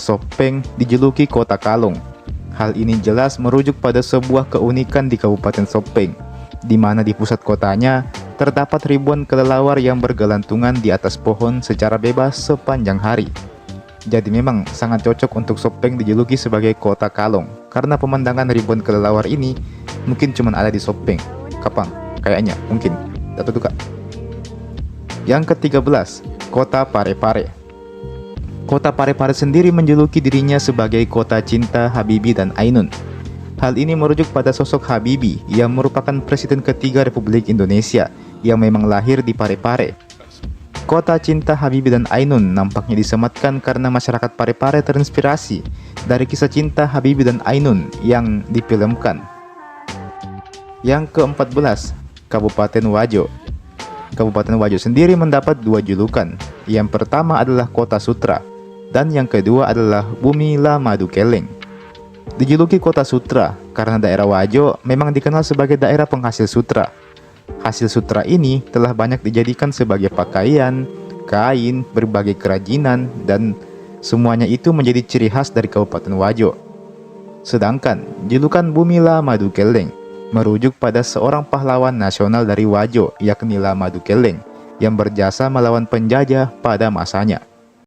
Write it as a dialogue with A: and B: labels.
A: Sopeng dijuluki Kota Kalong. Hal ini jelas merujuk pada sebuah keunikan di Kabupaten Sopeng, di mana di pusat kotanya terdapat ribuan kelelawar yang bergelantungan di atas pohon secara bebas sepanjang hari. Jadi memang sangat cocok untuk Sopeng dijuluki sebagai Kota Kalong, karena pemandangan ribuan kelelawar ini mungkin cuma ada di Sopeng. Kapan? Kayaknya, mungkin. Atau tuh kak. Yang ke-13, Kota Parepare. Kota Parepare sendiri menjuluki dirinya sebagai kota cinta Habibie dan Ainun. Hal ini merujuk pada sosok Habibie yang merupakan Presiden ketiga Republik Indonesia yang memang lahir di Parepare. Kota cinta Habibie dan Ainun nampaknya disematkan karena masyarakat Parepare terinspirasi dari kisah cinta Habibie dan Ainun yang difilmkan. Yang ke-14, Kabupaten Wajo. Kabupaten Wajo sendiri mendapat dua julukan. Yang pertama adalah Kota Sutra, dan yang kedua adalah Bumi La Madu Keleng. Dijuluki Kota Sutra karena daerah Wajo memang dikenal sebagai daerah penghasil sutra. Hasil sutra ini telah banyak dijadikan sebagai pakaian, kain, berbagai kerajinan, dan semuanya itu menjadi ciri khas dari Kabupaten Wajo. Sedangkan julukan Bumi La Madu Keleng merujuk pada seorang pahlawan nasional dari Wajo, yakni La Madu Keleng, yang berjasa melawan penjajah pada masanya.